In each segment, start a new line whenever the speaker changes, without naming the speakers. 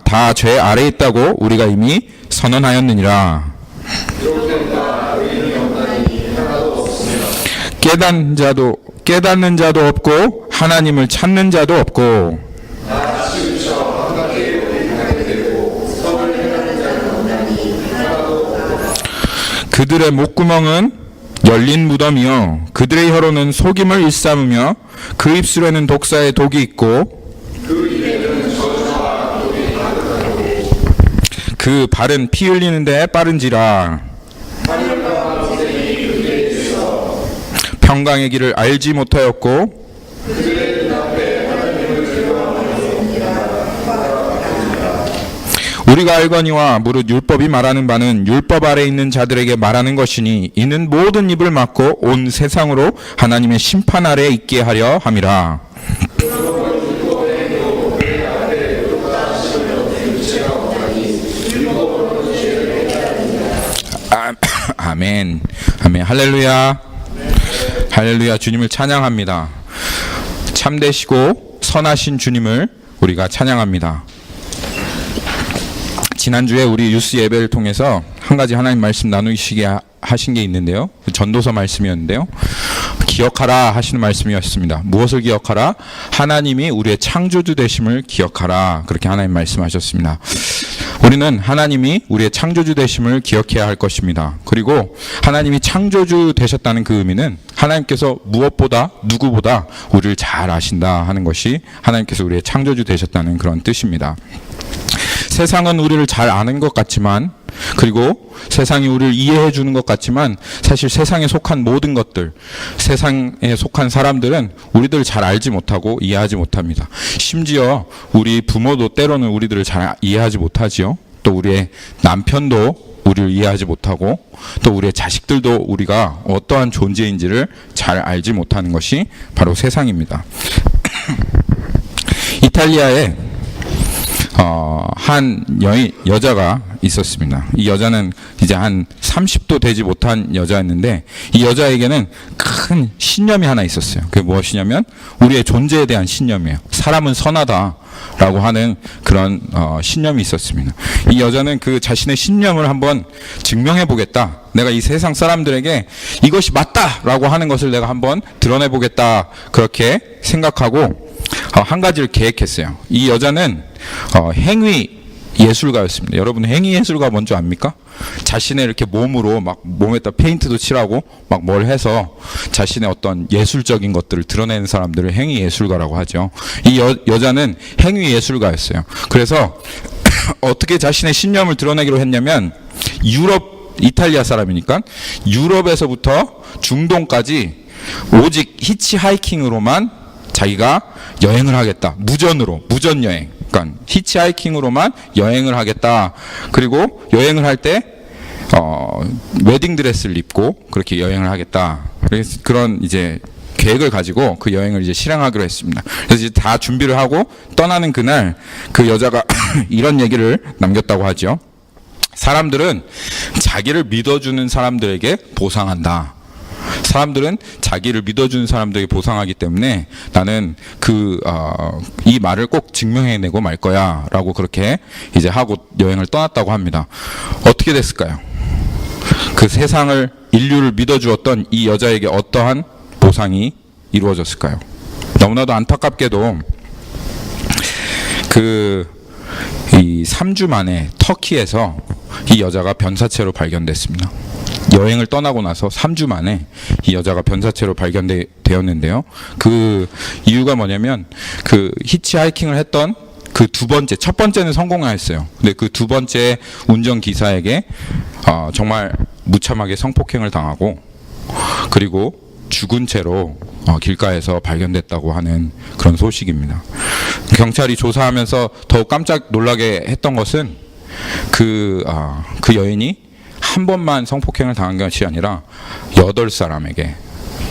다 죄 아래 있다고 우리가 이미 선언하였느니라. 깨닫는 자도 없고 하나님을 찾는 자도 없고 그들의 목구멍은 열린 무덤이요 그들의 혀로는 속임을 일삼으며 그 입술에는 독사의 독이 있고 그 발은 피 흘리는 데 빠른지라. 평강의 길을 알지 못하였고 우리가 알거니와 무릇 율법이 말하는 바는 율법 아래 있는 자들에게 말하는 것이니 이는 모든 입을 막고 온 세상으로 하나님의 심판 아래 있게 하려 함이라. 아멘. 아멘. 할렐루야. 할렐루야. 주님을 찬양합니다. 참되시고 선하신 주님을 우리가 찬양합니다. 지난주에 우리 유스 예배를 통해서 한 가지 하나님 말씀 나누시게 하신 게 있는데요. 전도서 말씀이었는데요. 기억하라 하시는 말씀이었습니다. 무엇을 기억하라? 하나님이 우리의 창조주 되심을 기억하라. 그렇게 하나님 말씀하셨습니다. 우리는 하나님이 우리의 창조주 되심을 기억해야 할 것입니다. 그리고 하나님이 창조주 되셨다는 그 의미는 하나님께서 무엇보다 누구보다 우리를 잘 아신다 하는 것이 하나님께서 우리의 창조주 되셨다는 그런 뜻입니다. 세상은 우리를 잘 아는 것 같지만 그리고 세상이 우리를 이해해 주는 것 같지만 사실 세상에 속한 모든 것들, 세상에 속한 사람들은 우리들을 잘 알지 못하고 이해하지 못합니다. 심지어 우리 부모도 때로는 우리들을 잘 이해하지 못하지요. 또 우리의 남편도 우리를 이해하지 못하고 또 우리의 자식들도 우리가 어떠한 존재인지를 잘 알지 못하는 것이 바로 세상입니다. 이탈리아에 한 여자가 있었습니다. 이 여자는 이제 한 30도 되지 못한 여자였는데 이 여자에게는 큰 신념이 하나 있었어요. 그게 무엇이냐면 우리의 존재에 대한 신념이에요. 사람은 선하다라고 하는 그런 신념이 있었습니다. 이 여자는 그 자신의 신념을 한번 증명해 보겠다. 내가 이 세상 사람들에게 이것이 맞다라고 하는 것을 내가 한번 드러내 보겠다. 그렇게 생각하고 한 가지를 계획했어요. 이 여자는 행위 예술가였습니다. 여러분 행위 예술가 뭔지 압니까? 자신의 이렇게 몸으로 막 몸에다 페인트도 칠하고 막 뭘 해서 자신의 어떤 예술적인 것들을 드러내는 사람들을 행위 예술가라고 하죠. 이 여자는 행위 예술가였어요. 그래서 어떻게 자신의 신념을 드러내기로 했냐면 이탈리아 사람이니까 유럽에서부터 중동까지 오직 히치하이킹으로만 자기가 여행을 하겠다. 무전 여행. 그러니까 히치하이킹으로만 여행을 하겠다. 그리고 여행을 할 때 웨딩 드레스를 입고 그렇게 여행을 하겠다. 그래서 그런 이제 계획을 가지고 그 여행을 이제 실행하기로 했습니다. 그래서 이제 다 준비를 하고 떠나는 그날 그 여자가 이런 얘기를 남겼다고 하죠. 사람들은 자기를 믿어주는 사람들에게 보상한다. 사람들은 자기를 믿어주는 사람들에게 보상하기 때문에 나는 이 말을 꼭 증명해내고 말 거야 라고 그렇게 이제 하고 여행을 떠났다고 합니다. 어떻게 됐을까요? 그 세상을 인류를 믿어주었던 이 여자에게 어떠한 보상이 이루어졌을까요? 너무나도 안타깝게도 이 3주 만에 터키에서 이 여자가 변사체로 발견됐습니다. 여행을 떠나고 나서 3주 만에 이 여자가 변사체로 발견되었는데요. 그 이유가 뭐냐면 그 히치하이킹을 했던 그 첫 번째는 성공하였어요. 근데 그 두 번째 운전기사에게 정말 무참하게 성폭행을 당하고 그리고 죽은 채로 길가에서 발견됐다고 하는 그런 소식입니다. 경찰이 조사하면서 더욱 깜짝 놀라게 했던 것은 그 여인이 한 번만 성폭행을 당한 것이 아니라 8사람에게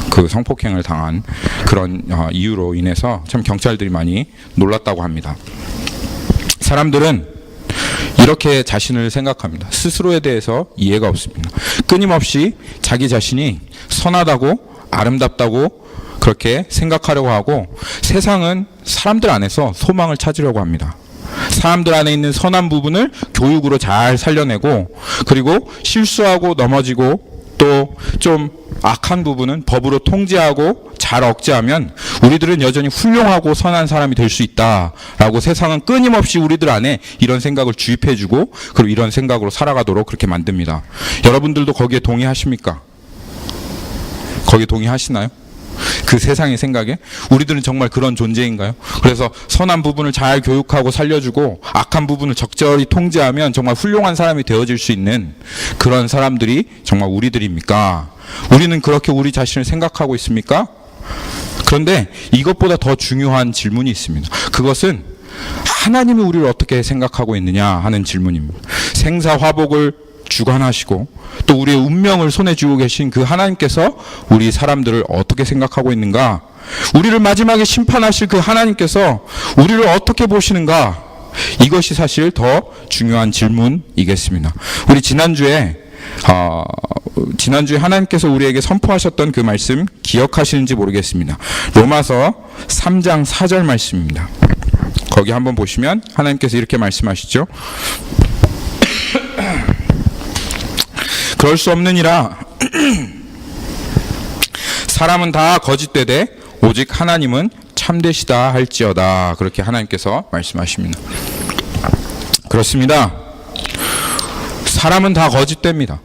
그 성폭행을 당한 그런 이유로 인해서 참 경찰들이 많이 놀랐다고 합니다. 사람들은 이렇게 자신을 생각합니다. 스스로에 대해서 이해가 없습니다. 끊임없이 자기 자신이 선하다고 아름답다고 그렇게 생각하려고 하고 세상은 사람들 안에서 소망을 찾으려고 합니다. 사람들 안에 있는 선한 부분을 교육으로 잘 살려내고, 그리고 실수하고 넘어지고 또 좀 악한 부분은 법으로 통제하고 잘 억제하면 우리들은 여전히 훌륭하고 선한 사람이 될 수 있다라고 세상은 끊임없이 우리들 안에 이런 생각을 주입해주고, 그리고 이런 생각으로 살아가도록 그렇게 만듭니다. 여러분들도 거기에 동의하십니까? 거기에 동의하시나요? 그 세상의 생각에 우리들은 정말 그런 존재인가요? 그래서 선한 부분을 잘 교육하고 살려주고 악한 부분을 적절히 통제하면 정말 훌륭한 사람이 되어질 수 있는 그런 사람들이 정말 우리들입니까? 우리는 그렇게 우리 자신을 생각하고 있습니까? 그런데 이것보다 더 중요한 질문이 있습니다. 그것은 하나님이 우리를 어떻게 생각하고 있느냐 하는 질문입니다. 생사화복을 주관하시고 또 우리의 운명을 손에 쥐고 계신 그 하나님께서 우리 사람들을 어떻게 생각하고 있는가, 우리를 마지막에 심판하실 그 하나님께서 우리를 어떻게 보시는가, 이것이 사실 더 중요한 질문이겠습니다. 우리 지난주에 하나님께서 우리에게 선포하셨던 그 말씀 기억하시는지 모르겠습니다. 로마서 3장 4절 말씀입니다. 거기 한번 보시면 하나님께서 이렇게 말씀하시죠. 그럴 수 없느니라. 사람은 다 거짓되되 오직 하나님은 참되시다 할지어다. 그렇게 하나님께서 말씀하십니다. 그렇습니다. 사람은 다 거짓됩니다.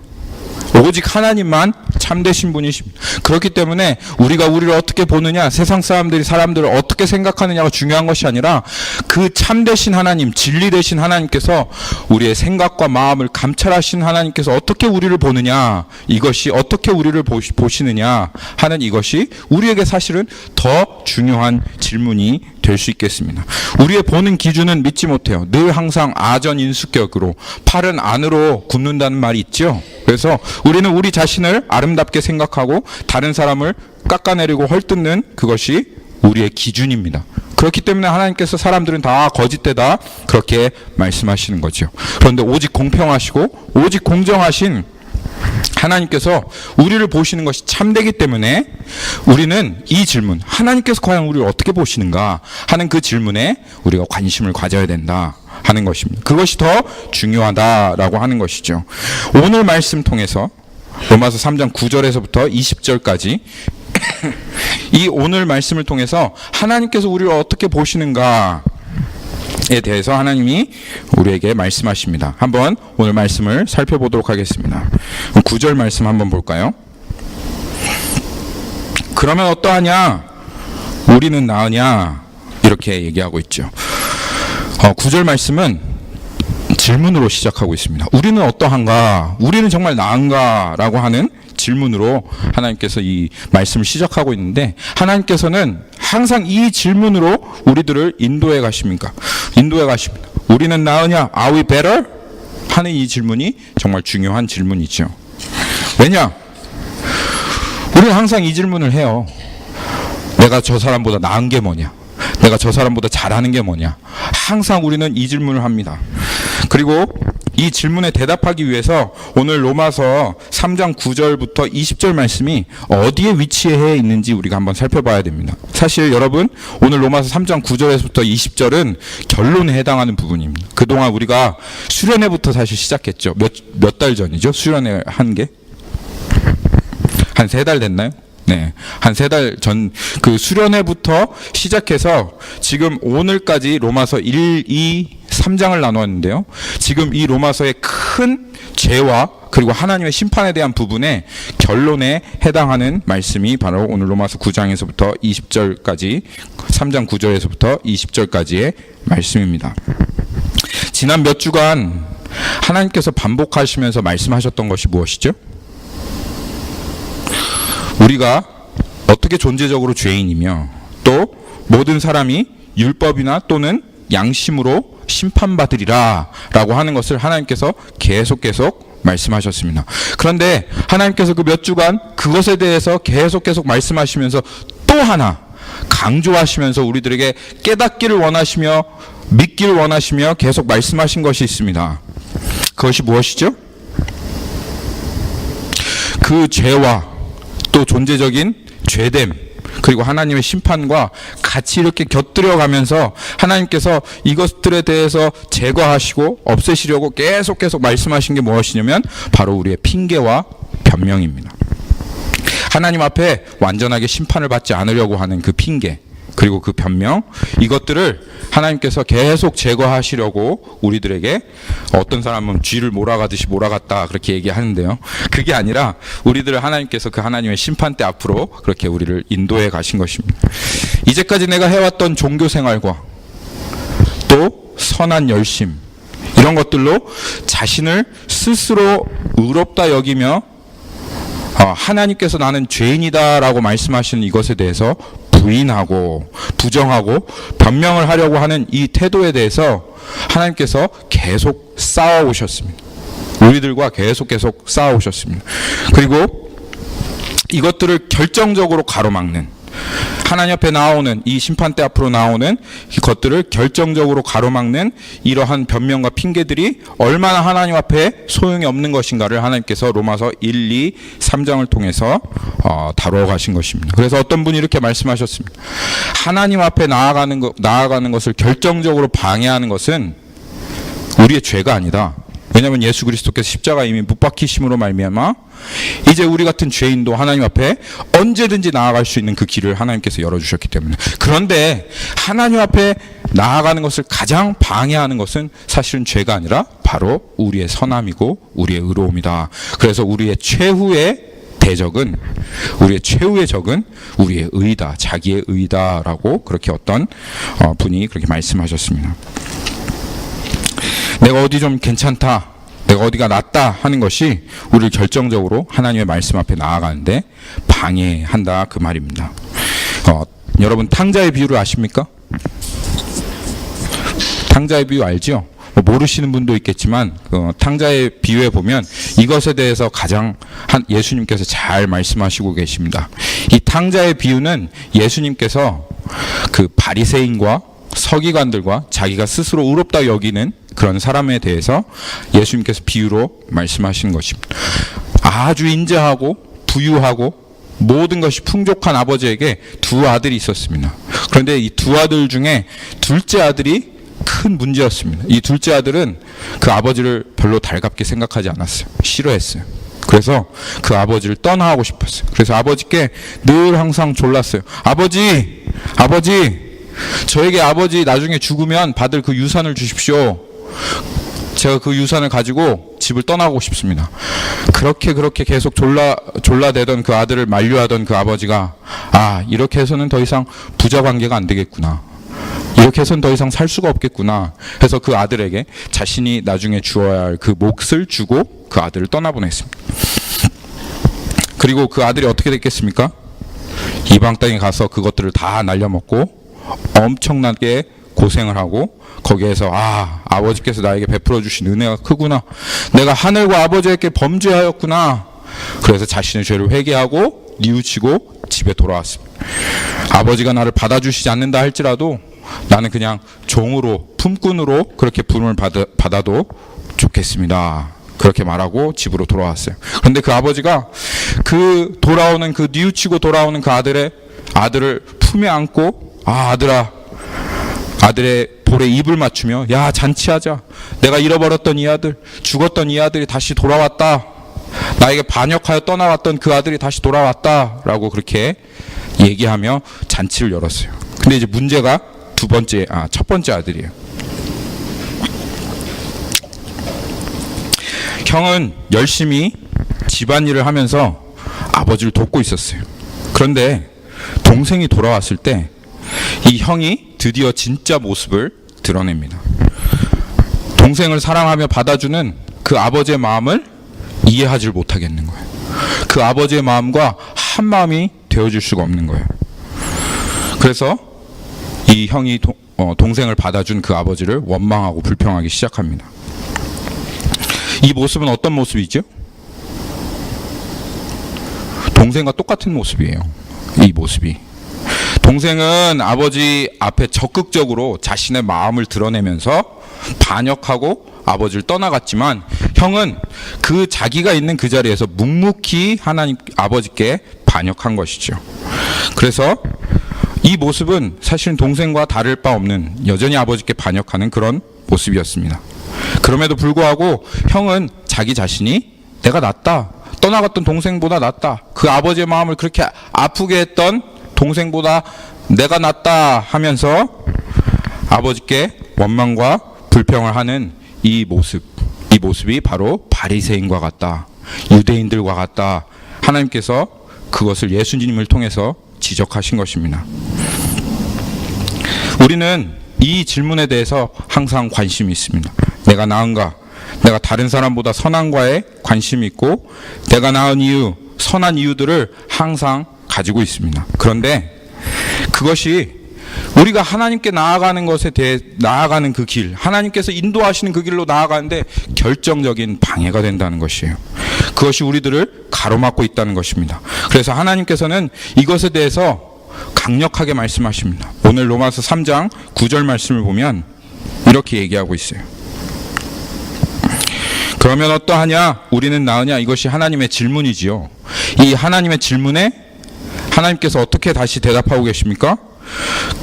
오직 하나님만 참되신 분이십니다. 그렇기 때문에 우리가 우리를 어떻게 보느냐, 세상 사람들이 사람들을 어떻게 생각하느냐가 중요한 것이 아니라 그 참되신 하나님, 진리 되신 하나님께서 우리의 생각과 마음을 감찰하신 하나님께서 어떻게 우리를 보느냐, 이것이 어떻게 우리를 보시느냐 하는 이것이 우리에게 사실은 더 중요한 질문이 될 수 있겠습니다. 우리의 보는 기준은 믿지 못해요. 늘 항상 아전인수격으로 팔은 안으로 굽는다는 말이 있죠. 그래서 우리는 우리 자신을 아름답게 생각하고 다른 사람을 깎아내리고 헐뜯는 그것이 우리의 기준입니다. 그렇기 때문에 하나님께서 사람들은 다 거짓되다 그렇게 말씀하시는 거죠. 그런데 오직 공평하시고 오직 공정하신 하나님께서 우리를 보시는 것이 참되기 때문에 우리는 이 질문, 하나님께서 과연 우리를 어떻게 보시는가 하는 그 질문에 우리가 관심을 가져야 된다 하는 것입니다. 그것이 더 중요하다라고 하는 것이죠. 오늘 말씀 통해서 로마서 3장 9절에서부터 20절까지 이 오늘 말씀을 통해서 하나님께서 우리를 어떻게 보시는가 에 대해서 하나님이 우리에게 말씀하십니다. 한번 오늘 말씀을 살펴보도록 하겠습니다. 9절 말씀 한번 볼까요? 그러면 어떠하냐? 우리는 나으냐? 이렇게 얘기하고 있죠. 9절 말씀은 질문으로 시작하고 있습니다. 우리는 어떠한가? 우리는 정말 나은가? 라고 하는 질문으로 하나님께서 이 말씀을 시작하고 있는데, 하나님께서는 항상 이 질문으로 우리들을 인도해 가십니다. 우리는 나으냐? Are we better? 하는 이 질문이 정말 중요한 질문이죠. 왜냐? 우리는 항상 이 질문을 해요. 내가 저 사람보다 나은 게 뭐냐? 내가 저 사람보다 잘하는 게 뭐냐? 항상 우리는 이 질문을 합니다. 그리고 이 질문에 대답하기 위해서 오늘 로마서 3장 9절부터 20절 말씀이 어디에 위치해 있는지 우리가 한번 살펴봐야 됩니다. 사실 여러분, 오늘 로마서 3장 9절에서부터 20절은 결론에 해당하는 부분입니다. 그동안 우리가 수련회부터 사실 시작했죠. 몇 달 전이죠? 수련회 한 게? 한 3달 됐나요? 네, 한 3달 전 그 수련회부터 시작해서 지금 오늘까지 로마서 1, 2, 3장을 나눴는데요. 지금 이 로마서의 큰 죄와 그리고 하나님의 심판에 대한 부분의 결론에 해당하는 말씀이 바로 오늘 로마서 9장에서부터 20절까지, 3장 9절에서부터 20절까지의 말씀입니다. 지난 몇 주간 하나님께서 반복하시면서 말씀하셨던 것이 무엇이죠? 우리가 어떻게 존재적으로 죄인이며 또 모든 사람이 율법이나 또는 양심으로 심판받으리라 라고 하는 것을 하나님께서 계속 말씀하셨습니다. 그런데 하나님께서 그 몇 주간 그것에 대해서 계속 말씀하시면서 또 하나 강조하시면서 우리들에게 깨닫기를 원하시며 믿기를 원하시며 계속 말씀하신 것이 있습니다. 그것이 무엇이죠? 그 죄와 또 존재적인 죄됨, 그리고 하나님의 심판과 같이 이렇게 곁들여 가면서 하나님께서 이것들에 대해서 제거하시고 없애시려고 계속 말씀하신 게 무엇이냐면 바로 우리의 핑계와 변명입니다. 하나님 앞에 완전하게 심판을 받지 않으려고 하는 그 핑계, 그리고 그 변명, 이것들을 하나님께서 계속 제거하시려고 우리들에게, 어떤 사람은 쥐를 몰아가듯이 몰아갔다 그렇게 얘기하는데요, 그게 아니라 우리들을 하나님께서 그 하나님의 심판대 앞으로 그렇게 우리를 인도해 가신 것입니다. 이제까지 내가 해왔던 종교 생활과 또 선한 열심, 이런 것들로 자신을 스스로 의롭다 여기며 하나님께서 나는 죄인이다라고 말씀하시는 이것에 대해서 부인하고 부정하고 변명을 하려고 하는 이 태도에 대해서 하나님께서 계속 싸워오셨습니다. 우리들과 계속 싸워오셨습니다. 그리고 이것들을 결정적으로 가로막는, 하나님 앞에 나오는 이 심판대 앞으로 나오는 것들을 결정적으로 가로막는 이러한 변명과 핑계들이 얼마나 하나님 앞에 소용이 없는 것인가를 하나님께서 로마서 1, 2, 3장을 통해서 다루어 가신 것입니다. 그래서 어떤 분이 이렇게 말씀하셨습니다. 하나님 앞에 나아가는 것을 결정적으로 방해하는 것은 우리의 죄가 아니다. 왜냐하면 예수 그리스도께서 십자가 이미 못 박히심으로 말미암아 이제 우리 같은 죄인도 하나님 앞에 언제든지 나아갈 수 있는 그 길을 하나님께서 열어주셨기 때문에. 그런데 하나님 앞에 나아가는 것을 가장 방해하는 것은 사실은 죄가 아니라 바로 우리의 선함이고 우리의 의로움이다. 그래서 우리의 최후의 적은 우리의 의다, 자기의 의다라고 그렇게 어떤 분이 그렇게 말씀하셨습니다. 내가 어디 좀 괜찮다, 내가 어디가 낫다 하는 것이 우리를 결정적으로 하나님의 말씀 앞에 나아가는데 방해한다, 그 말입니다. 여러분 탕자의 비유를 아십니까? 탕자의 비유 알죠? 모르시는 분도 있겠지만 탕자의 비유에 보면 이것에 대해서 가장 예수님께서 잘 말씀하시고 계십니다. 이 탕자의 비유는 예수님께서 그 바리새인과 서기관들과 자기가 스스로 의롭다 여기는 그런 사람에 대해서 예수님께서 비유로 말씀하시는 것입니다. 아주 인자하고 부유하고 모든 것이 풍족한 아버지에게 두 아들이 있었습니다. 그런데 이 두 아들 중에 둘째 아들이 큰 문제였습니다. 이 둘째 아들은 그 아버지를 별로 달갑게 생각하지 않았어요. 싫어했어요. 그래서 그 아버지를 떠나하고 싶었어요. 그래서 아버지께 늘 항상 졸랐어요. 아버지, 저에게 아버지 나중에 죽으면 받을 그 유산을 주십시오. 제가 그 유산을 가지고 집을 떠나고 싶습니다. 그렇게 계속 졸라대던 그 아들을 만류하던 그 아버지가, 이렇게 해서는 더 이상 부자 관계가 안 되겠구나, 이렇게 해서는 더 이상 살 수가 없겠구나 해서 그 아들에게 자신이 나중에 주어야 할 그 몫을 주고 그 아들을 떠나보냈습니다. 그리고 그 아들이 어떻게 됐겠습니까? 이방 땅에 가서 그것들을 다 날려먹고 엄청나게 고생을 하고, 거기에서 아버지께서 나에게 베풀어 주신 은혜가 크구나, 내가 하늘과 아버지에게 범죄하였구나, 그래서 자신의 죄를 회개하고 뉘우치고 집에 돌아왔습니다. 아버지가 나를 받아주시지 않는다 할지라도 나는 그냥 종으로, 품꾼으로 그렇게 부름을 받아도 좋겠습니다, 그렇게 말하고 집으로 돌아왔어요. 그런데 그 아버지가 그 뉘우치고 돌아오는 그 아들을 품에 안고, 아들의 볼에 입을 맞추며, 야, 잔치하자, 내가 잃어버렸던 이 아들, 죽었던 이 아들이 다시 돌아왔다, 나에게 반역하여 떠나왔던 그 아들이 다시 돌아왔다 라고 그렇게 얘기하며 잔치를 열었어요. 근데 이제 문제가 첫 번째 아들이에요. 형은 열심히 집안일을 하면서 아버지를 돕고 있었어요. 그런데 동생이 돌아왔을 때 이 형이 드디어 진짜 모습을 드러냅니다. 동생을 사랑하며 받아주는 그 아버지의 마음을 이해하지 못하겠는 거예요. 그 아버지의 마음과 한 마음이 되어줄 수가 없는 거예요. 그래서 이 형이 동생을 받아준 그 아버지를 원망하고 불평하기 시작합니다. 이 모습은 어떤 모습이죠? 동생과 똑같은 모습이에요. 이 모습이. 동생은 아버지 앞에 적극적으로 자신의 마음을 드러내면서 반역하고 아버지를 떠나갔지만, 형은 그 자기가 있는 그 자리에서 묵묵히 하나님 아버지께 반역한 것이죠. 그래서 이 모습은 사실은 동생과 다를 바 없는 여전히 아버지께 반역하는 그런 모습이었습니다. 그럼에도 불구하고 형은 자기 자신이 내가 낫다, 떠나갔던 동생보다 낫다, 그 아버지의 마음을 그렇게 아프게 했던 동생보다 내가 낫다 하면서 아버지께 원망과 불평을 하는 이 모습이 바로 바리새인과 같다, 유대인들과 같다. 하나님께서 그것을 예수님을 통해서 지적하신 것입니다. 우리는 이 질문에 대해서 항상 관심이 있습니다. 내가 나은가? 내가 다른 사람보다 선한가에 관심이 있고, 내가 나은 이유, 선한 이유들을 항상 가지고 있습니다. 그런데 그것이 우리가 하나님께 나아가는 것에 대해 나아가는 그 길, 하나님께서 인도하시는 그 길로 나아가는데 결정적인 방해가 된다는 것이에요. 그것이 우리들을 가로막고 있다는 것입니다. 그래서 하나님께서는 이것에 대해서 강력하게 말씀하십니다. 오늘 로마서 3장 9절 말씀을 보면 이렇게 얘기하고 있어요. 그러면 어떠하냐? 우리는 나으냐? 이것이 하나님의 질문이지요. 이 하나님의 질문에 하나님께서 어떻게 다시 대답하고 계십니까?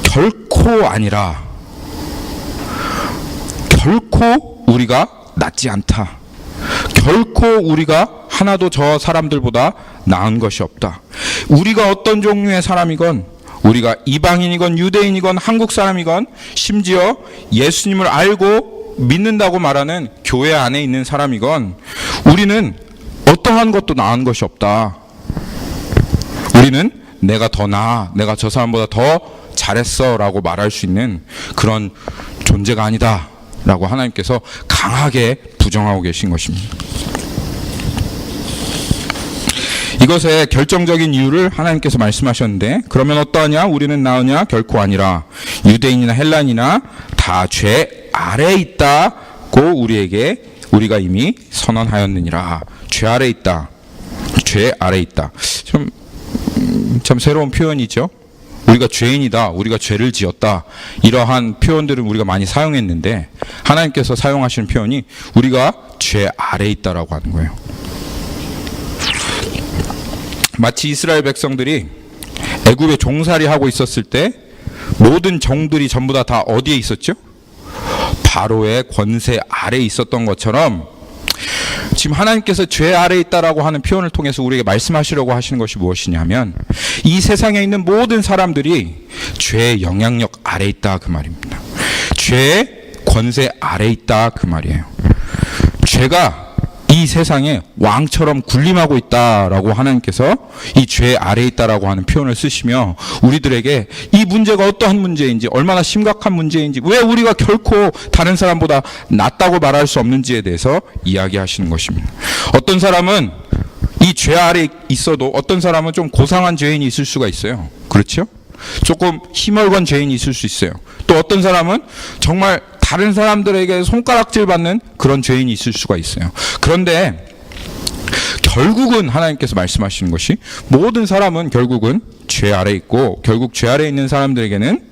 결코 아니라, 결코 우리가 낫지 않다. 결코 우리가 하나도 저 사람들보다 나은 것이 없다. 우리가 어떤 종류의 사람이건, 우리가 이방인이건 유대인이건 한국 사람이건, 심지어 예수님을 알고 믿는다고 말하는 교회 안에 있는 사람이건, 우리는 어떠한 것도 나은 것이 없다. 우리는 내가 더 나아, 내가 저 사람보다 더 잘했어 라고 말할 수 있는 그런 존재가 아니다 라고 하나님께서 강하게 부정하고 계신 것입니다. 이것의 결정적인 이유를 하나님께서 말씀하셨는데, 그러면 어떠하냐? 우리는 나으냐? 결코 아니라 유대인이나 헬란이나 다 죄 아래에 있다고 우리가 이미 선언하였느니라. 죄 아래에 있다. 죄 아래에 있다. 참 새로운 표현이죠. 우리가 죄인이다, 우리가 죄를 지었다, 이러한 표현들은 우리가 많이 사용했는데 하나님께서 사용하시는 표현이 우리가 죄 아래에 있다라고 하는 거예요. 마치 이스라엘 백성들이 애굽에 종살이하고 있었을 때 모든 종들이 전부 다 어디에 있었죠? 바로의 권세 아래에 있었던 것처럼, 지금 하나님께서 죄 아래에 있다라고 하는 표현을 통해서 우리에게 말씀하시려고 하시는 것이 무엇이냐면, 이 세상에 있는 모든 사람들이 죄의 영향력 아래에 있다 그 말입니다. 죄의 권세 아래에 있다 그 말이에요. 죄가 이 세상에 왕처럼 군림하고 있다라고 하나님께서 이 죄 아래에 있다라고 하는 표현을 쓰시며, 우리들에게 이 문제가 어떠한 문제인지, 얼마나 심각한 문제인지, 왜 우리가 결코 다른 사람보다 낫다고 말할 수 없는지에 대해서 이야기하시는 것입니다. 어떤 사람은 이 죄 아래에 있어도 어떤 사람은 좀 고상한 죄인이 있을 수가 있어요. 그렇죠? 조금 희멀건 죄인이 있을 수 있어요. 또 어떤 사람은 정말 다른 사람들에게 손가락질 받는 그런 죄인이 있을 수가 있어요. 그런데 결국은 하나님께서 말씀하시는 것이, 모든 사람은 결국은 죄 아래에 있고, 결국 죄 아래에 있는 사람들에게는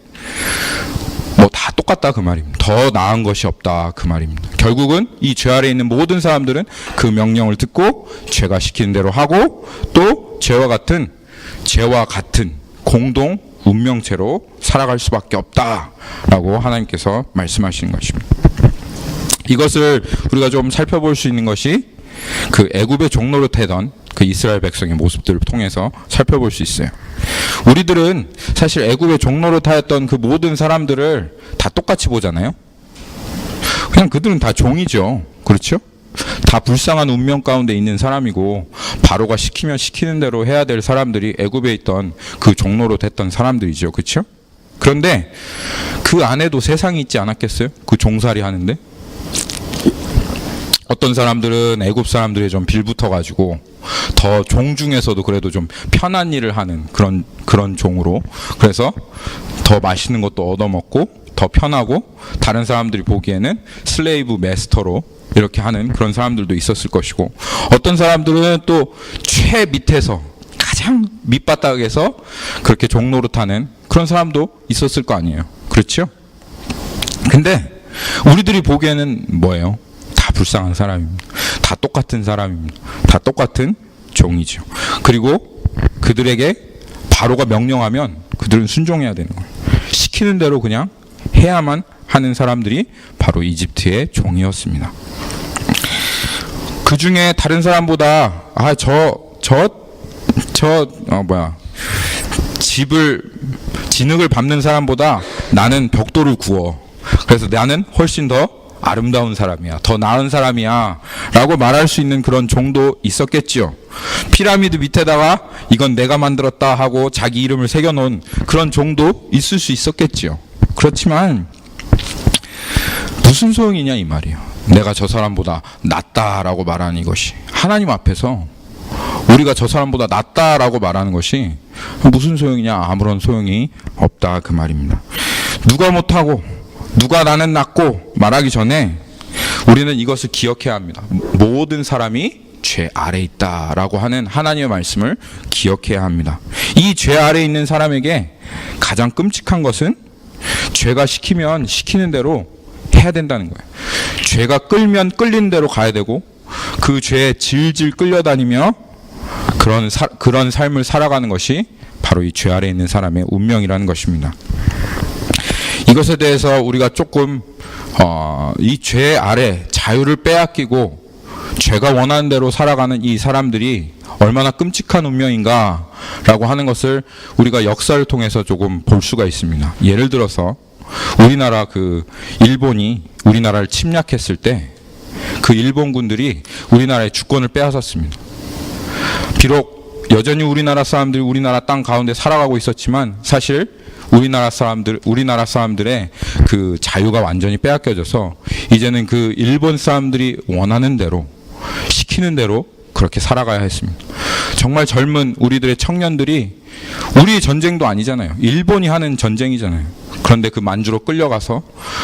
뭐 다 똑같다 그 말입니다. 더 나은 것이 없다 그 말입니다. 결국은 이 죄 아래에 있는 모든 사람들은 그 명령을 듣고 죄가 시키는 대로 하고, 또 죄와 같은 공동 운명체로 살아갈 수밖에 없다라고 하나님께서 말씀하시는 것입니다. 이것을 우리가 좀 살펴볼 수 있는 것이 그 애굽의 종노릇하던 그 이스라엘 백성의 모습들을 통해서 살펴볼 수 있어요. 우리들은 사실 애굽의 종노릇하였던 그 모든 사람들을 다 똑같이 보잖아요. 그냥 그들은 다 종이죠. 그렇죠? 다 불쌍한 운명 가운데 있는 사람이고, 바로가 시키면 시키는 대로 해야 될 사람들이 애굽에 있던 그 종로로 됐던 사람들이죠. 그렇죠? 그런데 그 안에도 세상이 있지 않았겠어요? 그 종살이 하는데 어떤 사람들은 애굽 사람들이 좀 빌붙어가지고 더 종 중에서도 그래도 좀 편한 일을 하는 그런 종으로, 그래서 더 맛있는 것도 얻어먹고 더 편하고, 다른 사람들이 보기에는 슬레이브 메스터로 이렇게 하는 그런 사람들도 있었을 것이고, 어떤 사람들은 또 최 밑에서 가장 밑바닥에서 그렇게 종노릇하는 그런 사람도 있었을 거 아니에요. 그렇죠? 근데 우리들이 보기에는 뭐예요? 다 불쌍한 사람입니다. 다 똑같은 사람입니다. 다 똑같은 종이죠. 그리고 그들에게 바로가 명령하면 그들은 순종해야 되는 거예요. 시키는 대로 그냥 해야만 하는 사람들이 바로 이집트의 종이었습니다. 그 중에 다른 사람보다 진흙을 밟는 사람보다 나는 벽돌을 구워. 그래서 나는 훨씬 더 아름다운 사람이야, 더 나은 사람이야 라고 말할 수 있는 그런 종도 있었겠지요. 피라미드 밑에다가 이건 내가 만들었다 하고 자기 이름을 새겨놓은 그런 종도 있을 수 있었겠지요. 그렇지만 무슨 소용이냐 이 말이에요. 내가 저 사람보다 낫다라고 말하는 이것이 하나님 앞에서 우리가 저 사람보다 낫다라고 말하는 것이 무슨 소용이냐, 아무런 소용이 없다 그 말입니다. 누가 못하고 누가 나는 낫고 말하기 전에 우리는 이것을 기억해야 합니다. 모든 사람이 죄 아래 있다라고 하는 하나님의 말씀을 기억해야 합니다. 이 죄 아래 있는 사람에게 가장 끔찍한 것은 죄가 시키면 시키는 대로 해야 된다는 거예요. 죄가 끌면 끌리는 대로 가야 되고 그 죄에 질질 끌려다니며 그런 삶을 살아가는 것이 바로 이 죄 아래 있는 사람의 운명이라는 것입니다. 이것에 대해서 우리가 조금 이 죄 아래 자유를 빼앗기고 죄가 원하는 대로 살아가는 이 사람들이 얼마나 끔찍한 운명인가라고 하는 것을 우리가 역사를 통해서 조금 볼 수가 있습니다. 예를 들어서 우리나라 일본이 우리나라를 침략했을 때 그 일본군들이 우리나라의 주권을 빼앗았습니다. 비록 여전히 우리나라 사람들이 우리나라 땅 가운데 살아가고 있었지만 사실 우리나라 사람들의 그 자유가 완전히 빼앗겨져서 이제는 그 일본 사람들이 원하는 대로 시키는 대로 그렇게 살아가야 했습니다. 정말 젊은 우리들의 청년들이 우리의 전쟁도 아니잖아요. 일본이 하는 전쟁이잖아요. 그런데 그 만주로 끌려가서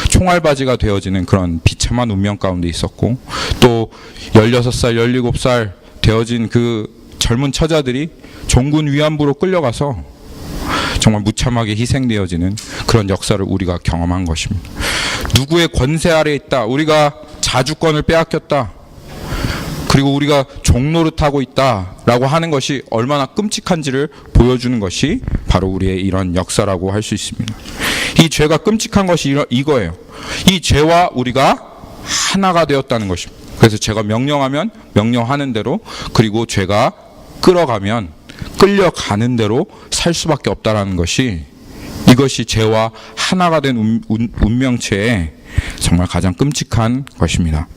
총알바지가 되어지는 그런 비참한 운명 가운데 있었고, 또 16살, 17살 되어진 그 젊은 처자들이 종군 위안부로 끌려가서 정말 무참하게 희생되어지는 그런 역사를 우리가 경험한 것입니다. 누구의 권세 아래 있다, 우리가 자주권을 빼앗겼다, 그리고 우리가 종노릇하고 있다라고 하는 것이 얼마나 끔찍한지를 보여주는 것이 바로 우리의 이런 역사라고 할 수 있습니다. 이 죄가 끔찍한 것이 이거예요. 이 죄와 우리가 하나가 되었다는 것입니다. 그래서 죄가 명령하면 명령하는 대로, 그리고 죄가 끌어가면 끌려가는 대로 살 수밖에 없다라는 것이, 이것이 죄와 하나가 된 운명체의 정말 가장 끔찍한 것입니다.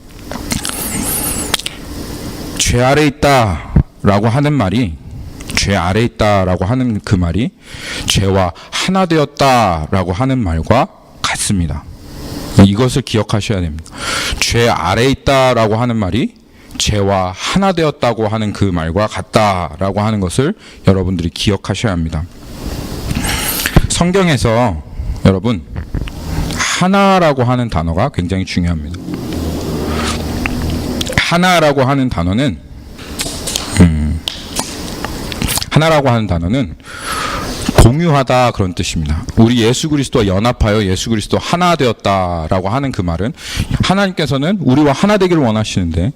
죄 아래 있다라고 하는 말이, 죄 아래 있다라고 하는 그 말이 죄와 하나 되었다라고 하는 말과 같습니다. 이것을 기억하셔야 됩니다. 죄 아래 있다라고 하는 말이 죄와 하나 되었다고 하는 그 말과 같다라고 하는 것을 여러분들이 기억하셔야 합니다. 성경에서 여러분, 하나라고 하는 단어가 굉장히 중요합니다. 하나라고 하는 단어는 공유하다 그런 뜻입니다. 우리 예수 그리스도와 연합하여 예수 그리스도 하나 되었다라고 하는 그 말은, 하나님께서는 우리와 하나 되기를 원하시는데,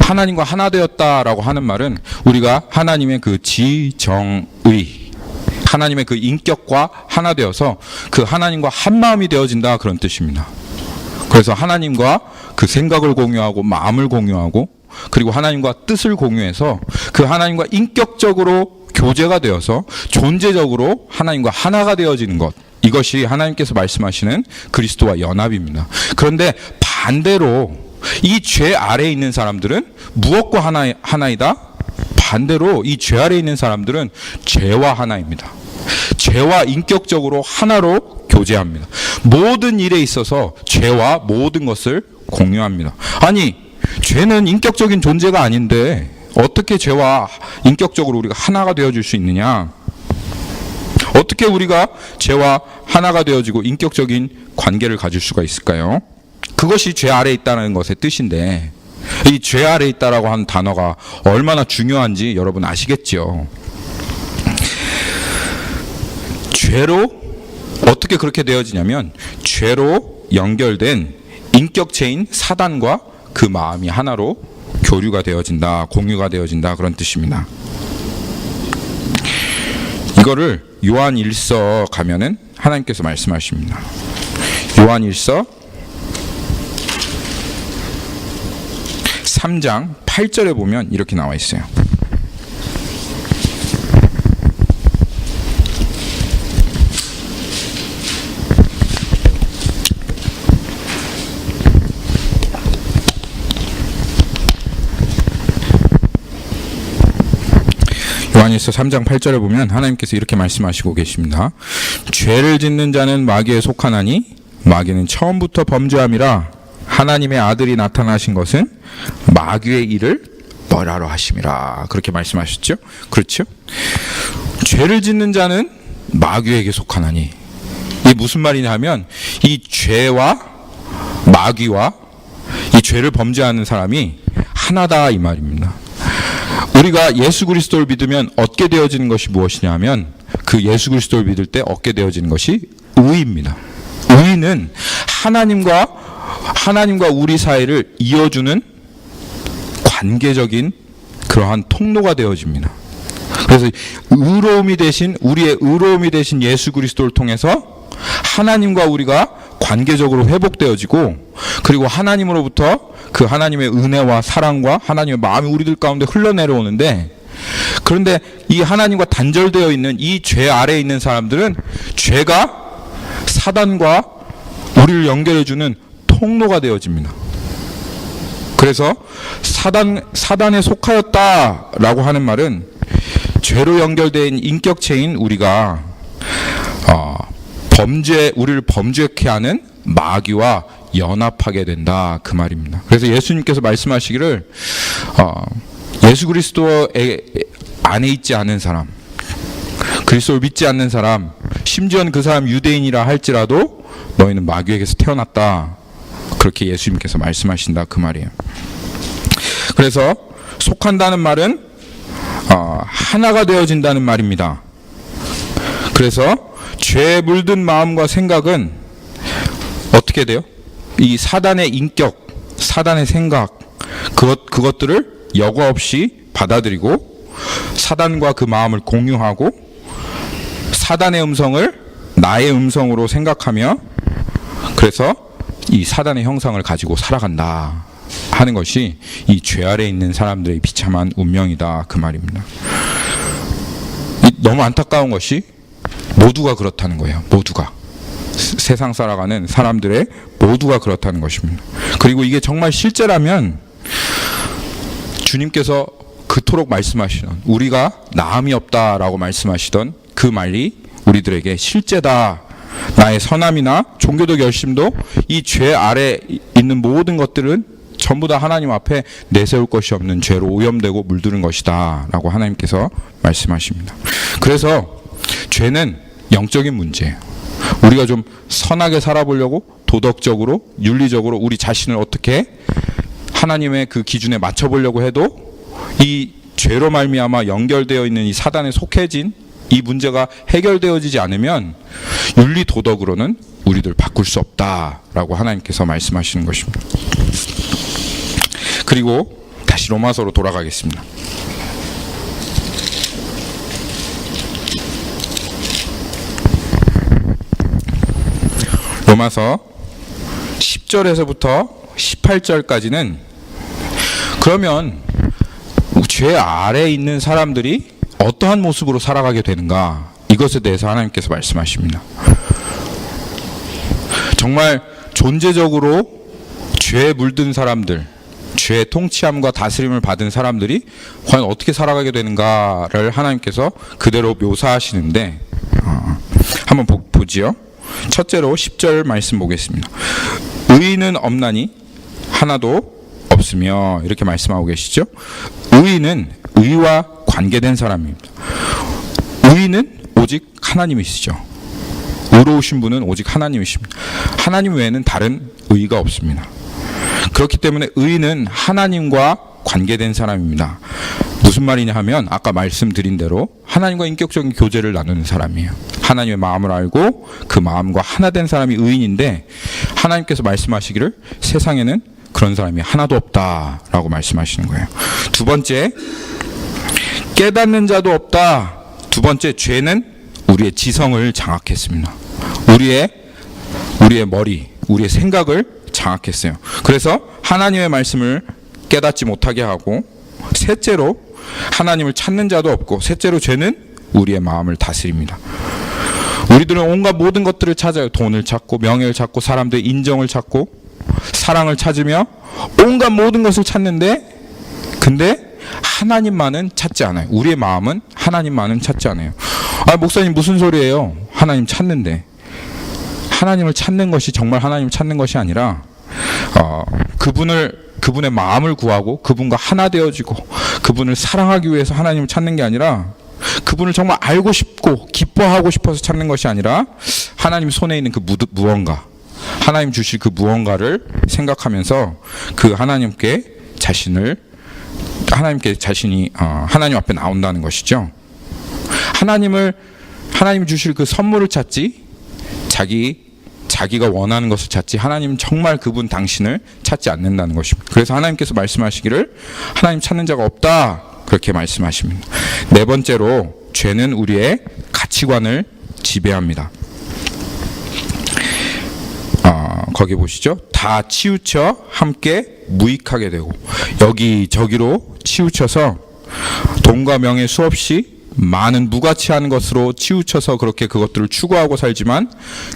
하나님과 하나 되었다라고 하는 말은 우리가 하나님의 그 지정의, 하나님의 그 인격과 하나 되어서 그 하나님과 한 마음이 되어진다 그런 뜻입니다. 그래서 하나님과 그 생각을 공유하고 마음을 공유하고, 그리고 하나님과 뜻을 공유해서 그 하나님과 인격적으로 교제가 되어서 존재적으로 하나님과 하나가 되어지는 것, 이것이 하나님께서 말씀하시는 그리스도와 연합입니다. 그런데 반대로 이 죄 아래에 있는 사람들은 무엇과 하나이다? 반대로 이 죄 아래에 있는 사람들은 죄와 하나입니다. 죄와 인격적으로 하나로 교제합니다. 모든 일에 있어서 죄와 모든 것을 공유합니다. 아니, 죄는 인격적인 존재가 아닌데 어떻게 죄와 인격적으로 우리가 하나가 되어질 수 있느냐? 어떻게 우리가 죄와 하나가 되어지고 인격적인 관계를 가질 수가 있을까요? 그것이 죄 아래에 있다는 것의 뜻인데, 이 죄 아래에 있다라고 하는 단어가 얼마나 중요한지 여러분 아시겠죠? 죄로 어떻게 그렇게 되어지냐면, 죄로 연결된 인격체인 사단과 그 마음이 하나로 교류가 되어진다, 공유가 되어진다 그런 뜻입니다. 이거를 요한 1서 가면은 하나님께서 말씀하십니다. 요한 1서 3장 8절에 보면 이렇게 나와 있어요. 요한일서 3장 8절에 보면 하나님께서 이렇게 말씀하시고 계십니다. 죄를 짓는 자는 마귀에 속하나니 마귀는 처음부터 범죄함이라 하나님의 아들이 나타나신 것은 마귀의 일을 멸하러 하심이라. 그렇게 말씀하셨죠? 그렇죠? 죄를 짓는 자는 마귀에게 속하나니, 이게 무슨 말이냐 하면 이 죄와 마귀와 이 죄를 범죄하는 사람이 하나다 이 말입니다. 우리가 예수 그리스도를 믿으면 얻게 되어지는 것이 무엇이냐 하면 그 예수 그리스도를 믿을 때 얻게 되어지는 것이 의입니다. 의는 하나님과 우리 사이를 이어주는 관계적인 그러한 통로가 되어집니다. 그래서 우리의 의로움이 되신 예수 그리스도를 통해서 하나님과 우리가 관계적으로 회복되어지고, 그리고 하나님으로부터 그 하나님의 은혜와 사랑과 하나님의 마음이 우리들 가운데 흘러내려오는데, 그런데 이 하나님과 단절되어 있는 이 죄 아래에 있는 사람들은 죄가 사단과 우리를 연결해주는 통로가 되어집니다. 그래서 사단에 속하였다라고 하는 말은 죄로 연결된 인격체인 우리가 우리를 범죄케 하는 마귀와 연합하게 된다 그 말입니다. 그래서 예수님께서 말씀하시기를 예수 그리스도 안에 있지 않은 사람, 그리스도를 믿지 않는 사람, 심지어는 그 사람 유대인이라 할지라도 너희는 마귀에게서 태어났다, 그렇게 예수님께서 말씀하신다 그 말이에요. 그래서 속한다는 말은 하나가 되어진다는 말입니다. 그래서 죄에 물든 마음과 생각은 어떻게 돼요? 이 사단의 인격, 사단의 생각, 그것들을 여과 없이 받아들이고 사단과 그 마음을 공유하고 사단의 음성을 나의 음성으로 생각하며, 그래서 이 사단의 형상을 가지고 살아간다 하는 것이 이 죄 아래에 있는 사람들의 비참한 운명이다 그 말입니다. 너무 안타까운 것이 모두가 그렇다는 거예요. 모두가 세상 살아가는 사람들의 모두가 그렇다는 것입니다. 그리고 이게 정말 실제라면 주님께서 그토록 말씀하시던, 우리가 나음이 없다라고 말씀하시던 그 말이 우리들에게 실제다. 나의 선함이나 종교적 열심도 이 죄 아래 있는 모든 것들은 전부 다 하나님 앞에 내세울 것이 없는 죄로 오염되고 물드는 것이다 라고 하나님께서 말씀하십니다. 그래서 죄는 영적인 문제예요. 우리가 좀 선하게 살아보려고 도덕적으로 윤리적으로 우리 자신을 어떻게 하나님의 그 기준에 맞춰보려고 해도 이 죄로 말미암아 연결되어 있는 이 사단에 속해진 이 문제가 해결되어지지 않으면 윤리 도덕으로는 우리들 바꿀 수 없다라고 하나님께서 말씀하시는 것입니다. 그리고 다시 로마서로 돌아가겠습니다. 로마서 10절에서부터 18절까지는 그러면 죄 아래에 있는 사람들이 어떠한 모습으로 살아가게 되는가, 이것에 대해서 하나님께서 말씀하십니다. 정말 존재적으로 죄에 물든 사람들, 죄의 통치함과 다스림을 받은 사람들이 과연 어떻게 살아가게 되는가를 하나님께서 그대로 묘사하시는데, 한번 보지요. 첫째로 10절 말씀 보겠습니다. 의인은 없나니 하나도 없으며, 이렇게 말씀하고 계시죠. 의인은 의와 관계된 사람입니다. 의인은 오직 하나님이시죠. 의로우신 분은 오직 하나님이십니다. 하나님 외에는 다른 의가 없습니다. 그렇기 때문에 의인은 하나님과 관계된 사람입니다. 무슨 말이냐 하면 아까 말씀드린 대로 하나님과 인격적인 교제를 나누는 사람이에요. 하나님의 마음을 알고 그 마음과 하나 된 사람이 의인인데, 하나님께서 말씀하시기를 세상에는 그런 사람이 하나도 없다라고 말씀하시는 거예요. 두 번째, 깨닫는 자도 없다. 두 번째, 죄는 우리의 지성을 장악했습니다. 우리의 머리, 우리의 생각을 장악했어요. 그래서 하나님의 말씀을 깨닫지 못하게 하고, 셋째로 하나님을 찾는 자도 없고, 셋째로 죄는 우리의 마음을 다스립니다. 우리들은 온갖 모든 것들을 찾아요. 돈을 찾고, 명예를 찾고, 사람들의 인정을 찾고, 사랑을 찾으며 온갖 모든 것을 찾는데, 근데 하나님만은 찾지 않아요. 우리의 마음은 하나님만은 찾지 않아요. 아, 목사님 무슨 소리예요? 하나님 찾는데. 하나님을 찾는 것이 정말 하나님을 찾는 것이 아니라 그분의 마음을 구하고 그분과 하나 되어지고 그분을 사랑하기 위해서 하나님을 찾는 게 아니라, 그분을 정말 알고 싶고 기뻐하고 싶어서 찾는 것이 아니라, 하나님 손에 있는 그 무언가, 하나님 주실 그 무언가를 생각하면서 그 하나님께 자신이 하나님 앞에 나온다는 것이죠. 하나님 주실 그 선물을 찾지, 자기가 원하는 것을 찾지, 하나님 정말 그분 당신을 찾지 않는다는 것입니다. 그래서 하나님께서 말씀하시기를 하나님 찾는 자가 없다, 그렇게 말씀하십니다. 네 번째로, 죄는 우리의 가치관을 지배합니다. 거기 보시죠. 다 치우쳐 함께 무익하게 되고, 여기저기로 치우쳐서 돈과 명예 수없이 많은 무가치한 것으로 치우쳐서 그렇게 그것들을 추구하고 살지만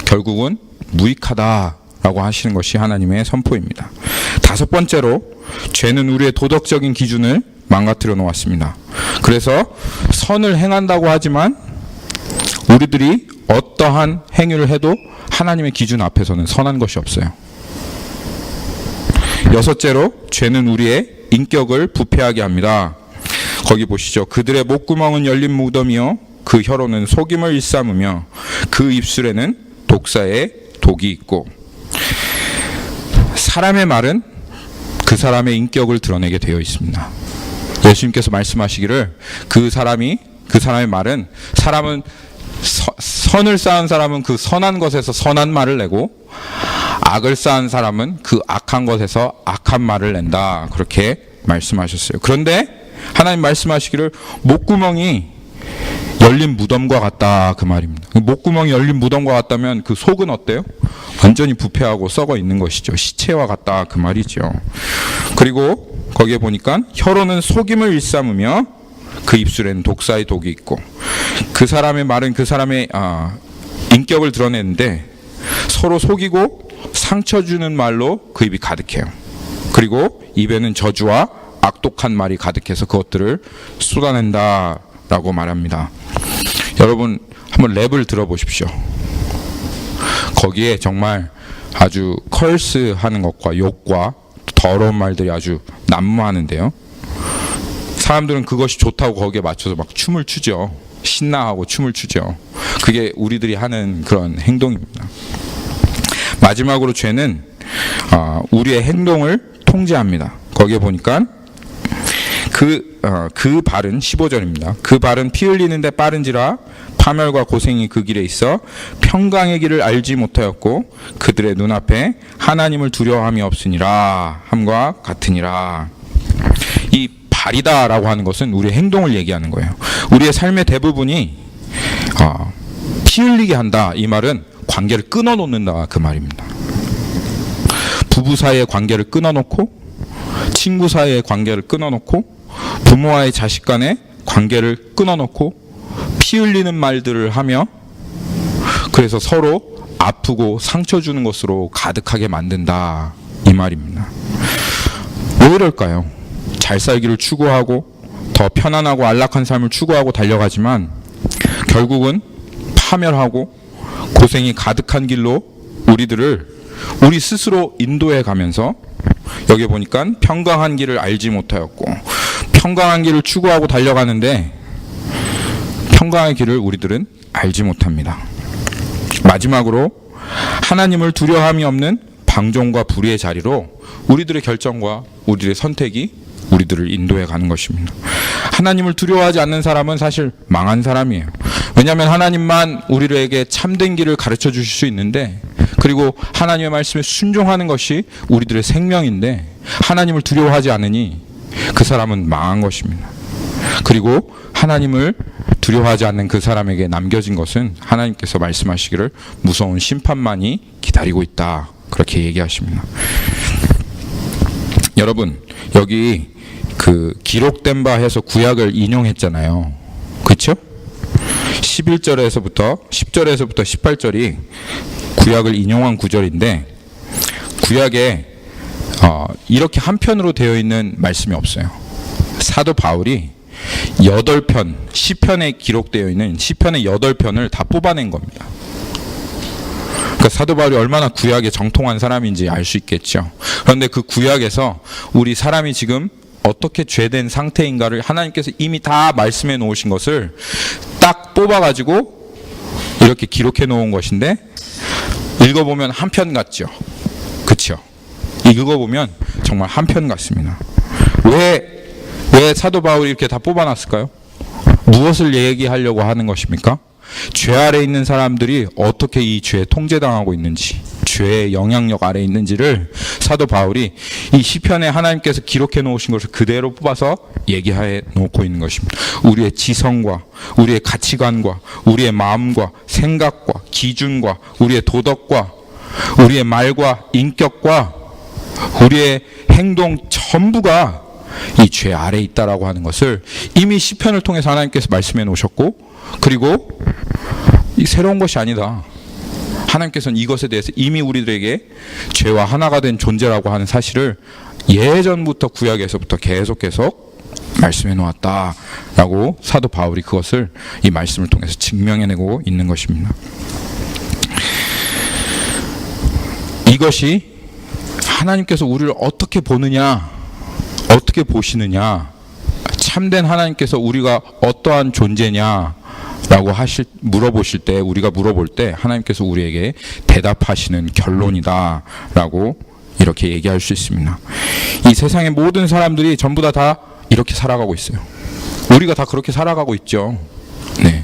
결국은 무익하다라고 하시는 것이 하나님의 선포입니다. 다섯 번째로, 죄는 우리의 도덕적인 기준을 망가뜨려 놓았습니다. 그래서 선을 행한다고 하지만 우리들이 어떠한 행위를 해도 하나님의 기준 앞에서는 선한 것이 없어요. 여섯째로, 죄는 우리의 인격을 부패하게 합니다. 거기 보시죠. 그들의 목구멍은 열린 무덤이요 그 혀로는 속임을 일삼으며 그 입술에는 독사의 독이 있고. 사람의 말은 그 사람의 인격을 드러내게 되어 있습니다. 예수님께서 말씀하시기를 그 사람의 말은, 선을 쌓은 사람은 그 선한 것에서 선한 말을 내고, 악을 쌓은 사람은 그 악한 것에서 악한 말을 낸다, 그렇게 말씀하셨어요. 그런데 하나님 말씀하시기를 목구멍이 열린 무덤과 같다, 그 말입니다. 목구멍이 열린 무덤과 같다면 그 속은 어때요? 완전히 부패하고 썩어 있는 것이죠. 시체와 같다, 그 말이죠. 그리고 거기에 보니까 혀로는 속임을 일삼으며 그 입술에는 독사의 독이 있고, 그 사람의 말은 그 사람의 인격을 드러내는데 서로 속이고 상처 주는 말로 그 입이 가득해요. 그리고 입에는 저주와 악독한 말이 가득해서 그것들을 쏟아낸다라고 말합니다. 여러분 한번 랩을 들어보십시오. 거기에 정말 아주 컬스하는 것과 욕과 더러운 말들이 아주 난무하는데요. 사람들은 그것이 좋다고 거기에 맞춰서 막 춤을 추죠. 신나하고 춤을 추죠. 그게 우리들이 하는 그런 행동입니다. 마지막으로, 죄는 우리의 행동을 통제합니다. 거기에 보니까 그 발은 15절입니다. 그 발은 피 흘리는데 빠른지라 파멸과 고생이 그 길에 있어 평강의 길을 알지 못하였고 그들의 눈앞에 하나님을 두려워함이 없으니라 함과 같으니라. 이 발이다라고 하는 것은 우리의 행동을 얘기하는 거예요. 우리의 삶의 대부분이 피 흘리게 한다, 이 말은 관계를 끊어놓는다, 그 말입니다. 부부 사이의 관계를 끊어놓고, 친구 사이의 관계를 끊어놓고, 부모와의 자식 간의 관계를 끊어놓고 피 흘리는 말들을 하며, 그래서 서로 아프고 상처 주는 것으로 가득하게 만든다, 이 말입니다. 왜 이럴까요? 잘 살기를 추구하고 더 편안하고 안락한 삶을 추구하고 달려가지만 결국은 파멸하고 고생이 가득한 길로 우리 스스로 인도해 가면서, 여기 보니까 평강한 길을 알지 못하였고, 평강한 길을 추구하고 달려가는데 평강의 길을 우리들은 알지 못합니다. 마지막으로, 하나님을 두려움이 없는 방종과 불의의 자리로 우리들의 결정과 우리들의 선택이 우리들을 인도해 가는 것입니다. 하나님을 두려워하지 않는 사람은 사실 망한 사람이에요. 왜냐하면 하나님만 우리에게 참된 길을 가르쳐 주실 수 있는데, 그리고 하나님의 말씀에 순종하는 것이 우리들의 생명인데, 하나님을 두려워하지 않으니 그 사람은 망한 것입니다. 그리고 하나님을 두려워하지 않는 그 사람에게 남겨진 것은 하나님께서 말씀하시기를 무서운 심판만이 기다리고 있다. 그렇게 얘기하십니다. 여러분, 여기 그 기록된 바 해서 구약을 인용했잖아요. 그렇죠? 11절에서부터 10절에서부터 18절이 구약을 인용한 구절인데, 구약에 이렇게 한편으로 되어 있는 말씀이 없어요. 사도 바울이 8편, 시편에 기록되어 있는 시편의 8편을 다 뽑아낸 겁니다. 그러니까 사도 바울이 얼마나 구약에 정통한 사람인지 알 수 있겠죠. 그런데 그 구약에서 우리 사람이 지금 어떻게 죄된 상태인가를 하나님께서 이미 다 말씀해 놓으신 것을 딱 뽑아가지고 이렇게 기록해 놓은 것인데, 읽어보면 한편 같죠. 그렇죠? 읽어보면 정말 한편 같습니다. 왜 사도 바울이 이렇게 다 뽑아놨을까요? 무엇을 얘기하려고 하는 것입니까? 죄 아래 있는 사람들이 어떻게 이 죄에 통제당하고 있는지, 죄의 영향력 아래 있는지를 사도 바울이 이 시편에 하나님께서 기록해 놓으신 것을 그대로 뽑아서 얘기해 놓고 있는 것입니다. 우리의 지성과 우리의 가치관과 우리의 마음과 생각과 기준과 우리의 도덕과 우리의 말과 인격과 우리의 행동 전부가 이 죄 아래에 있다라고 하는 것을 이미 시편을 통해서 하나님께서 말씀해 놓으셨고, 그리고 이 새로운 것이 아니다. 하나님께서는 이것에 대해서 이미 우리들에게 죄와 하나가 된 존재라고 하는 사실을 예전부터 구약에서부터 계속해서 말씀해 놓았다라고 사도 바울이 그것을 이 말씀을 통해서 증명해내고 있는 것입니다. 이것이 하나님께서 우리를 어떻게 보느냐, 어떻게 보시느냐, 참된 하나님께서 우리가 어떠한 존재냐 라고 물어보실 때, 우리가 물어볼 때 하나님께서 우리에게 대답하시는 결론이다 라고 이렇게 얘기할 수 있습니다. 이 세상의 모든 사람들이 전부 다 이렇게 살아가고 있어요. 우리가 다 그렇게 살아가고 있죠. 네.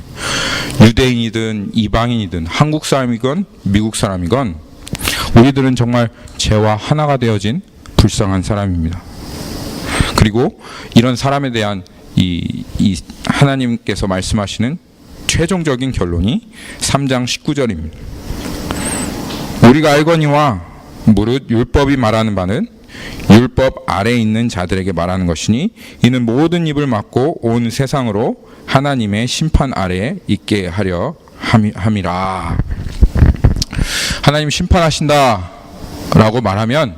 유대인이든 이방인이든 한국 사람이건 미국 사람이건 우리들은 정말 죄와 하나가 되어진 불쌍한 사람입니다. 그리고 이런 사람에 대한 이 하나님께서 말씀하시는 최종적인 결론이 3장 19절입니다. 우리가 알거니와 무릇 율법이 말하는 바는 율법 아래에 있는 자들에게 말하는 것이니 이는 모든 입을 막고 온 세상으로 하나님의 심판 아래에 있게 하려 함이라. 하나님 심판하신다 라고 말하면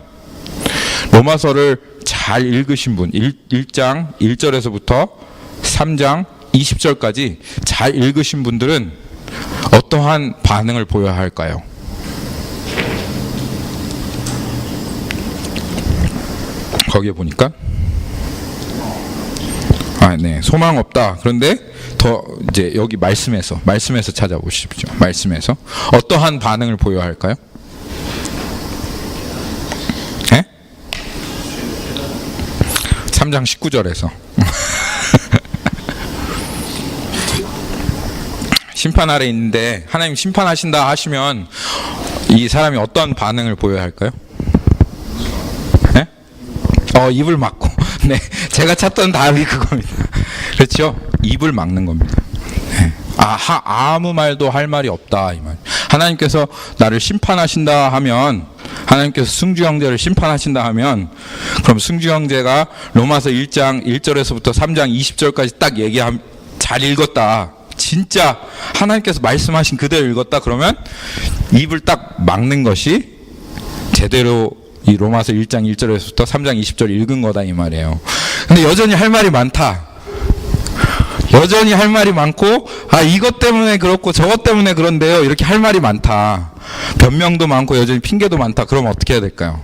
로마서를 잘 읽으신 분, 1장 1절에서부터 3장 20절까지 잘 읽으신 분들은 어떠한 반응을 보여야 할까요? 거기에 보니까 네, 소망 없다. 그런데 더 이제 여기 말씀에서 찾아보십시오. 말씀에서 어떠한 반응을 보여야 할까요? 네? 3장 19절에서 심판 아래 있는데 하나님 심판하신다 하시면 이 사람이 어떤 반응을 보여야 할까요? 네? 입을 막고. 네, 제가 찾던 답이 그겁니다. 그렇죠? 입을 막는 겁니다. 네. 아무 말도 할 말이 없다 이 말. 하나님께서 나를 심판하신다 하면, 하나님께서 승주 형제를 심판하신다 하면, 그럼 승주 형제가 로마서 1장 1절에서부터 3장 20절까지 딱 잘 읽었다. 진짜 하나님께서 말씀하신 그대로 읽었다. 그러면 입을 딱 막는 것이 제대로 이 로마서 1장 1절에서부터 3장 20절 읽은 거다 이 말이에요. 근데 여전히 할 말이 많다. 여전히 할 말이 많고, 이것 때문에 그렇고 저것 때문에 그런데요, 이렇게 할 말이 많다. 변명도 많고 여전히 핑계도 많다. 그러면 어떻게 해야 될까요?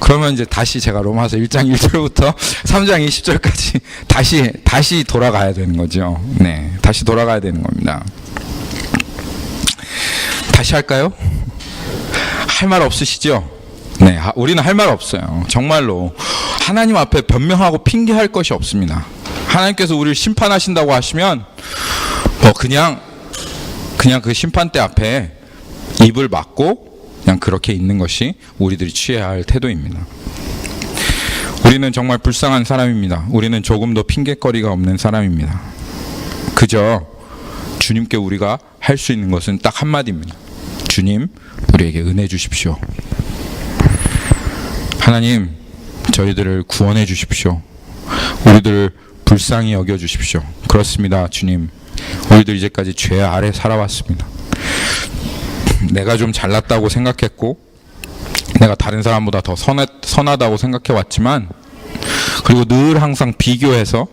그러면 이제 다시 제가 로마서 1장 1절부터 3장 20절까지 다시 돌아가야 되는 거죠. 네, 다시 돌아가야 되는 겁니다. 다시 할까요? 할 말 없으시죠? 네, 우리는 할 말 없어요. 정말로 하나님 앞에 변명하고 핑계할 것이 없습니다. 하나님께서 우리를 심판하신다고 하시면 그냥 그 심판대 앞에 입을 막고 그냥 그렇게 있는 것이 우리들이 취해야 할 태도입니다. 우리는 정말 불쌍한 사람입니다. 우리는 조금도 핑계거리가 없는 사람입니다. 그저 주님께 우리가 할 수 있는 것은 딱 한마디입니다. 주님, 우리에게 은혜 주십시오. 하나님, 저희들을 구원해 주십시오. 우리들을 불쌍히 여겨 주십시오. 그렇습니다, 주님. 우리들 이제까지 죄 아래 살아왔습니다. 내가 좀 잘났다고 생각했고, 내가 다른 사람보다 더 선하다고 생각해 왔지만, 그리고 늘 항상 비교해서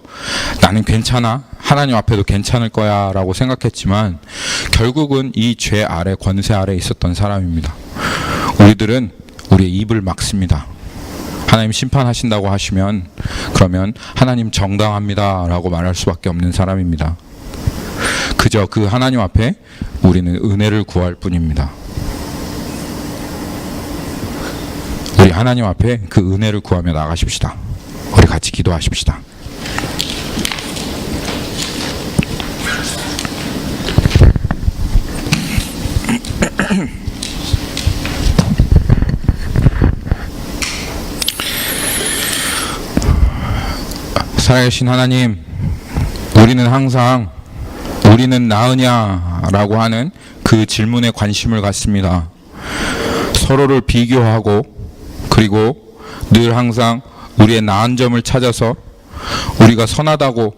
나는 괜찮아, 하나님 앞에도 괜찮을 거야 라고 생각했지만, 결국은 이 죄 아래, 권세 아래 있었던 사람입니다. 우리들은 우리의 입을 막습니다. 하나님 심판하신다고 하시면 그러면 하나님 정당합니다 라고 말할 수밖에 없는 사람입니다. 그저 그 하나님 앞에 우리는 은혜를 구할 뿐입니다. 우리 하나님 앞에 그 은혜를 구하며 나가십시다. 우리 같이 기도하십시다. 살아계신 하나님, 우리는 항상 우리는 나으냐라고 하는 그 질문에 관심을 갖습니다. 서로를 비교하고 그리고 늘 항상 우리의 나은 점을 찾아서 우리가 선하다고,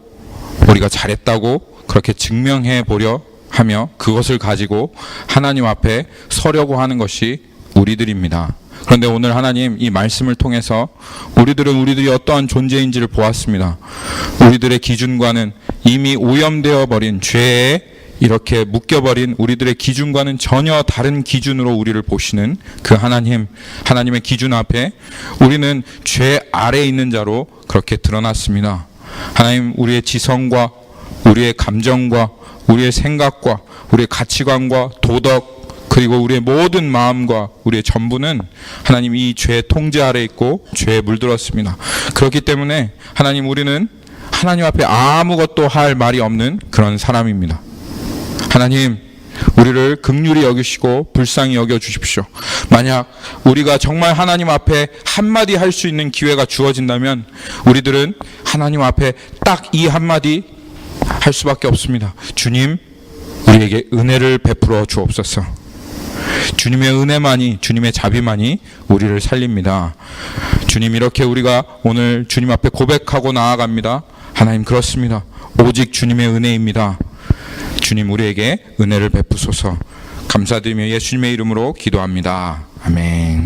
우리가 잘했다고 그렇게 증명해 보려 하며 그것을 가지고 하나님 앞에 서려고 하는 것이 우리들입니다. 그런데 오늘 하나님 이 말씀을 통해서 우리들이 어떠한 존재인지를 보았습니다. 우리들의 기준과는 이미 오염되어 버린 죄에 이렇게 묶여버린 우리들의 기준과는 전혀 다른 기준으로 우리를 보시는 그 하나님의 기준 앞에 우리는 죄 아래에 있는 자로 그렇게 드러났습니다. 하나님, 우리의 지성과 우리의 감정과 우리의 생각과 우리의 가치관과 도덕 그리고 우리의 모든 마음과 우리의 전부는 하나님 이 죄의 통제 아래 있고 죄에 물들었습니다. 그렇기 때문에 하나님, 우리는 하나님 앞에 아무것도 할 말이 없는 그런 사람입니다. 하나님, 우리를 긍휼히 여기시고 불쌍히 여겨 주십시오. 만약 우리가 정말 하나님 앞에 한마디 할 수 있는 기회가 주어진다면 우리들은 하나님 앞에 딱 이 한마디 할 수밖에 없습니다. 주님, 우리에게 은혜를 베풀어 주옵소서. 주님의 은혜만이, 주님의 자비만이 우리를 살립니다. 주님, 이렇게 우리가 오늘 주님 앞에 고백하고 나아갑니다. 하나님, 그렇습니다. 오직 주님의 은혜입니다. 주님, 우리에게 은혜를 베푸소서. 감사드리며 예수님의 이름으로 기도합니다. 아멘.